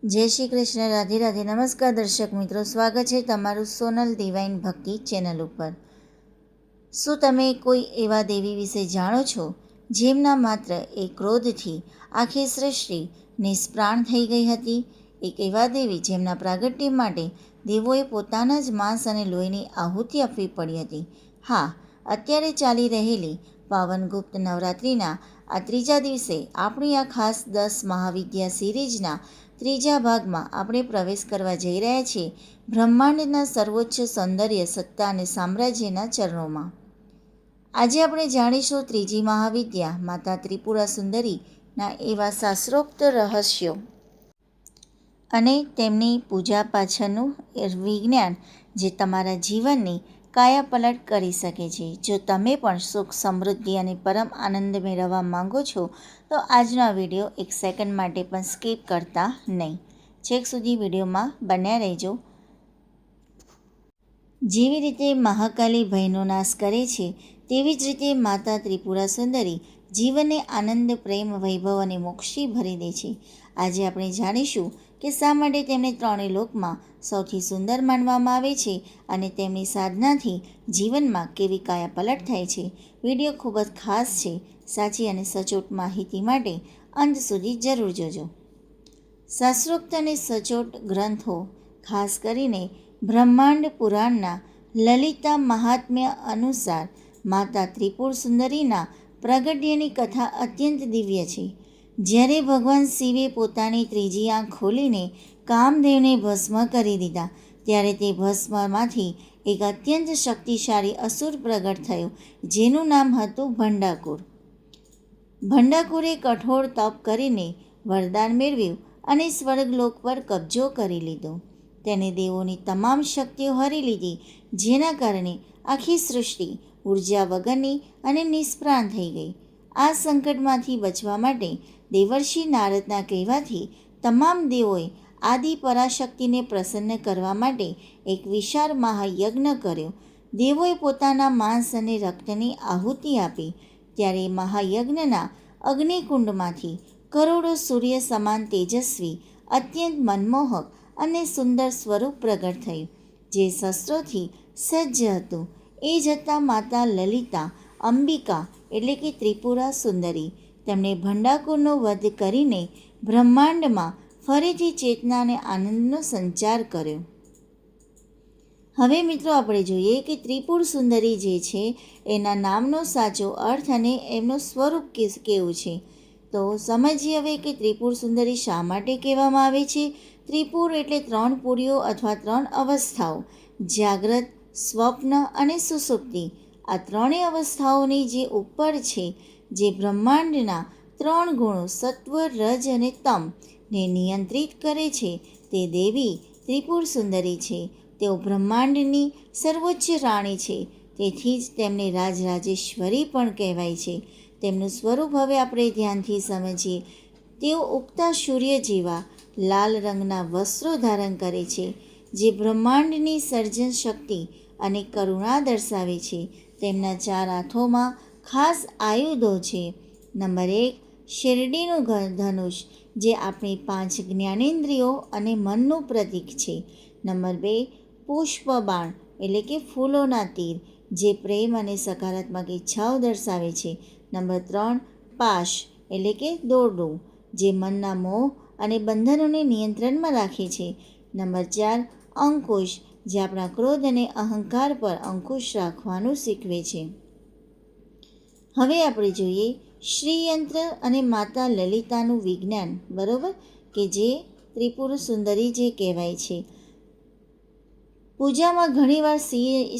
જય શ્રી કૃષ્ણ, રાધે રાધે. નમસ્કાર દર્શક મિત્રો, સ્વાગત છે તમારું સોનલ ડિવાઇન ભક્તિ ચેનલ ઉપર. શું તમે કોઈ એવા દેવી વિશે જાણો છો જેમના માત્ર એક ક્રોધથી આખી સૃષ્ટિ નિષ્પ્રાણ થઈ ગઈ હતી? એક એવા દેવી જેમના પ્રાગટ્ય માટે દેવોએ પોતાના જ માંસ અને લોહીની આહુતિ આપવી પડી હતી. હા, અત્યારે ચાલી રહેલી પાવન ગુપ્ત નવરાત્રિના આ ત્રીજા દિવસે આપણી આ ખાસ 10 મહાવિદ્યા સિરીઝના ત્રીજા ભાગમાં આપણે પ્રવેશ કરવા જઈ રહ્યા છીએ બ્રહ્માંડના સર્વોચ્ચ સૌંદર્ય, સત્તા અને સામ્રાજ્યના ચરણોમાં. આજે આપણે જાણીશું ત્રીજી મહાવિદ્યા માતા ત્રિપુરા સુંદરીના એવા શાસ્ત્રોક્ત રહસ્યો અને તેમની પૂજા પાછળનું વિજ્ઞાન જે તમારા જીવનની કાયાપલટ કરી શકે છે. જો તમે પણ સુખ, સમૃદ્ધિ અને પરમ આનંદ મેળવવા માંગો છો તો આજનો આ વિડીયો એક સેકન્ડ માટે પણ સ્કીપ કરતા નહીં. છેક સુધી વિડીયોમાં બન્યા રહેજો. જેવી રીતે મહાકાલી ભયનો નાશ કરે છે તેવી જ રીતે માતા ત્રિપુરા સુંદરી જીવનને આનંદ, પ્રેમ, વૈભવ અને મોક્ષથી ભરી દે છે. આજે આપણે જાણીશું કે શા માટે તેમને ત્રણેય લોકમાં સૌથી સુંદર માનવામાં આવે છે અને તેમની સાધનાથી જીવનમાં કેવી કાયાપલટ થાય છે. વિડીયો ખૂબ જ ખાસ છે. સાચી અને સચોટ માહિતી માટે અંત સુધી જરૂર જોજો. શાસ્ત્રોક્ત અને સચોટ ગ્રંથો, ખાસ કરીને બ્રહ્માંડ પુરાણના લલિતા મહાત્મ્ય અનુસાર માતા ત્રિપુર સુંદરીના પ્રાગટ્યની કથા અત્યંત દિવ્ય છે. જ્યારે ભગવાન શિવે પોતાની ત્રીજી આંખ ખોલીને કામદેવને ભસ્મ કરી દીધા ત્યારે તે ભસ્મમાંથી એક અત્યંત શક્તિશાળી અસુર પ્રગટ થયો જેનું નામ હતું ભંડાકુર. ભંડાકુરે કઠોર તપ કરીને વરદાન મેળવ્યું અને સ્વર્ગલોક પર કબજો કરી લીધો. તેને દેવોની તમામ શક્તિઓ હરી લીધી, જેના કારણે આખી સૃષ્ટિ ઉર્જા વગરની અને નિષ્પ્રાણ થઈ ગઈ. આ સંકટમાંથી બચવા માટે દેવર્ષિ નારદના કહેવાથી તમામ દેવોએ આદિ પરાશક્તિને પ્રસન્ન કરવા માટે એક વિશાળ મહાયજ્ઞ કર્યો. દેવોએ પોતાના માંસ અને રક્તની આહુતિ આપી. ત્યારે મહાયજ્ઞના અગ્નિકુંડમાંથી કરોડો સૂર્ય સમાન તેજસ્વી, અત્યંત મનમોહક અને સુંદર સ્વરૂપ પ્રગટ થયું, જે શસ્ત્રોથી સજ્જ હતું. એ જ હતા માતા લલિતા અંબિકા એટલે કે ત્રિપુરા સુંદરી. તેમણે ભંડાકુરનો વધ કરીને બ્રહ્માંડમાં ફરીથી ચેતના અને આનંદનો સંચાર કર્યો. હવે મિત્રો આપણે જોઈએ કે ત્રિપુર સુંદરી જે છે એના નામનો સાચો અર્થ અને એમનું સ્વરૂપ કેવું છે. તો સમજીએ હવે કે ત્રિપુર સુંદરી શા માટે કહેવામાં આવે છે. ત્રિપુર એટલે 3 પુરીઓ અથવા 3 અવસ્થાઓ: જાગ્રત, સ્વપ્ન અને સુષુપ્તિ. આ ત્રણેય અવસ્થાઓની જે ઉપર છે, જે બ્રહ્માંડના 3 ગુણો સત્વ, રજ અને તમ ને નિયંત્રિત કરે છે, તે દેવી ત્રિપુર સુંદરી છે. તેઓ બ્રહ્માંડની સર્વોચ્ચ રાણી છે. તેથી જ તેમને રાજરાજેશ્વરી પણ કહેવાય છે. તેમનું સ્વરૂપ હવે આપણે ધ્યાનથી સમજીએ. તેઓ ઉગતા સૂર્ય જેવા લાલ રંગના વસ્ત્રો ધારણ કરે છે, જે બ્રહ્માંડની સર્જન શક્તિ અને કરુણા દર્શાવે છે. તેમના 4 હાથોમાં ખાસ આયુધો છે. નંબર 1, શિરડીનું ધનુષ, જે આપણી 5 જ્ઞાનેન્દ્રિયો અને મનનું પ્રતીક છે. નંબર 2, પુષ્પબાણ એટલે કે ફૂલોના તીર, જે પ્રેમ અને સકારાત્મક ઈચ્છાઓ દર્શાવે છે. નંબર 3, પાશ એટલે કે દોરડું, જે મનના મોહ અને બંધનોને નિયંત્રણમાં રાખે છે. નંબર 4, અંકુશ, જે આપણા ક્રોધ અને અહંકાર પર અંકુશ રાખવાનું શીખવે છે. હવે આપણે જોઈએ શ્રીયંત્ર અને માતા લલિતાનું વિજ્ઞાન, બરાબર, કે જે ત્રિપુર સુંદરી જે કહેવાય છે. પૂજામાં ઘણીવાર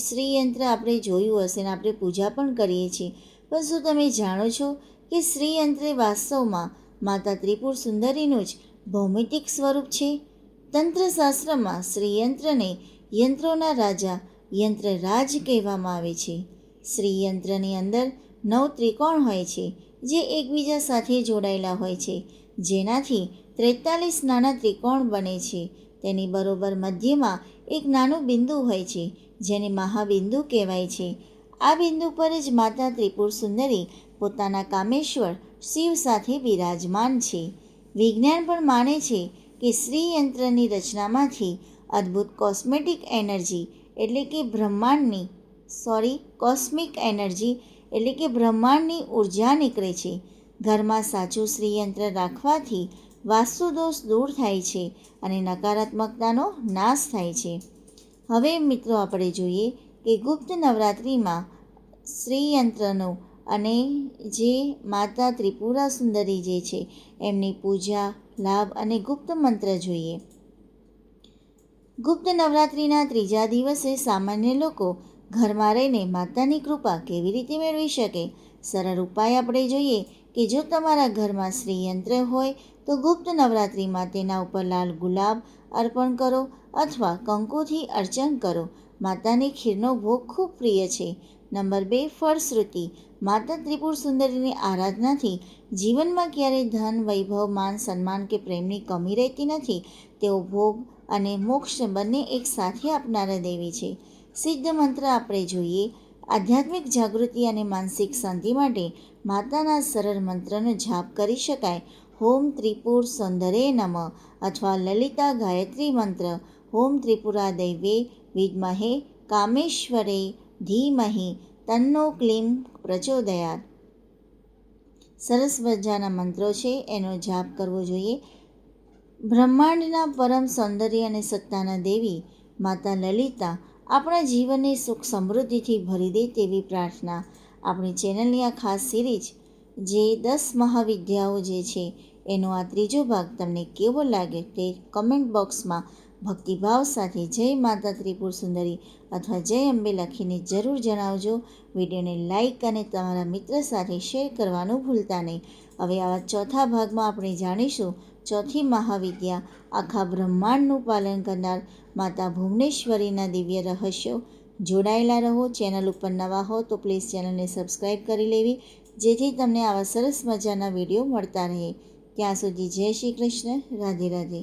શ્રીયંત્ર આપણે જોયું હશે ને આપણે પૂજા પણ કરીએ છીએ. પણ શું તમે જાણો છો કે શ્રીયંત્ર વાસ્તવમાં માતા ત્રિપુર સુંદરીનું જ ભૌમિતિક સ્વરૂપ છે? તંત્રશાસ્ત્રમાં શ્રીયંત્રને યંત્રોના રાજા યંત્રરાજ કહેવામાં આવે છે. શ્રીયંત્રની અંદર 9 ત્રિકોણ હોય છે, જે એકબીજા સાથે જોડાયેલા હોય છે, જેનાથી 43 નાના ત્રિકોણ બને છે. તેની બરોબર મધ્યમાં એક નાનું બિંદુ હોય છે, જેને મહાબિંદુ કહેવાય છે. આ બિંદુ પર જ માતા ત્રિપુર સુંદરી પોતાના કામેશ્વર શિવ સાથે બિરાજમાન છે. વિજ્ઞાન પણ માને છે કે શ્રીયંત્રની રચનામાંથી અદ્ભુત કોસ્મેટિક એનર્જી એટલે કે કોસ્મિક એનર્જી એટલે કે બ્રહ્માંડની ઉર્જા નીકળે છે. ઘરમાં સાચું શ્રીયંત્ર રાખવાથી વાસ્તુદોષ દૂર થાય છે અને નકારાત્મકતાનો નાશ થાય છે. હવે મિત્રો આપણે જોઈએ કે ગુપ્ત નવરાત્રિમાં શ્રીયંત્રનો અને જે માતા ત્રિપુરા સુંદરી જે છે એમની પૂજા, લાભ અને ગુપ્ત મંત્ર જોઈએ. ગુપ્ત નવરાત્રિના ત્રીજા દિવસે સામાન્ય લોકો ઘરમાં રહીને માતાની કૃપા કેવી રીતે મેળવી શકે? સરળ ઉપાય આપણે જોઈએ કે જો તમારા ઘરમાં શ્રીયંત્ર હોય તો ગુપ્ત નવરાત્રિમાં તેના ઉપર લાલ ગુલાબ અર્પણ કરો અથવા કંકુથી અર્ચન કરો. માતાને ખીરનો ભોગ ખૂબ પ્રિય છે. નંબર 2, ફળશ્રુતિ. માતા ત્રિપુર સુંદરીની આરાધનાથી જીવનમાં ક્યારેય ધન, વૈભવ, માન, સન્માન કે પ્રેમની કમી રહેતી નથી. તેઓ ભોગ અને મોક્ષ બંને એક સાથે આપનારા દેવી છે. સિદ્ધ મંત્ર આપણે જોઈએ. આધ્યાત્મિક જાગૃતિ અને માનસિક શાંતિ માટે માતાના સરળ મંત્રનો જાપ કરી શકાય. ઓમ ત્રિપુર સુંદરે નમઃ અથવા લલિતા ગાયત્રી મંત્ર. ઓમ ત્રિપુરા દૈવે વિદ્મહે કામેશ્વરે ધીમહિ તન્નો ક્લીમ પ્રચોદયાત. સરસ મજાના મંત્રો છે, એનો જાપ કરવો જોઈએ. બ્રહ્માંડના પરમ સૌંદર્ય અને સત્તાના દેવી માતા લલિતા આપણા જીવનને સુખ સમૃદ્ધિથી ભરી દે તેવી પ્રાર્થના. આપણી ચેનલની આ ખાસ સિરીઝ જે 10 મહાવિદ્યાઓ જે છે એનો આ ત્રીજો ભાગ તમને કેવો લાગે તે કમેન્ટ બોક્સમાં ભક્તિભાવ સાથે જય માતા ત્રિપુર સુંદરી અથવા જય અંબે લખીને જરૂર જણાવજો. વિડીયોને લાઇક અને તમારા મિત્ર સાથે શેર કરવાનું ભૂલતા નહીં. હવે આવા ચોથા ભાગમાં આપણે જાણીશું ચોથી મહાવિદ્યા, આખા બ્રહ્માંડનું પાલન કરનાર માતા ભુવનેશ્વરીના દિવ્ય રહસ્યો. જોડાયેલા રહો. ચેનલ ઉપર નવા હો તો પ્લીઝ ચેનલને સબસ્ક્રાઈબ કરી લેવી, જેથી તમને આવા સરસ મજાના વિડીયો મળતા રહે. ત્યાં સુધી જય શ્રી કૃષ્ણ. રાધે રાધે.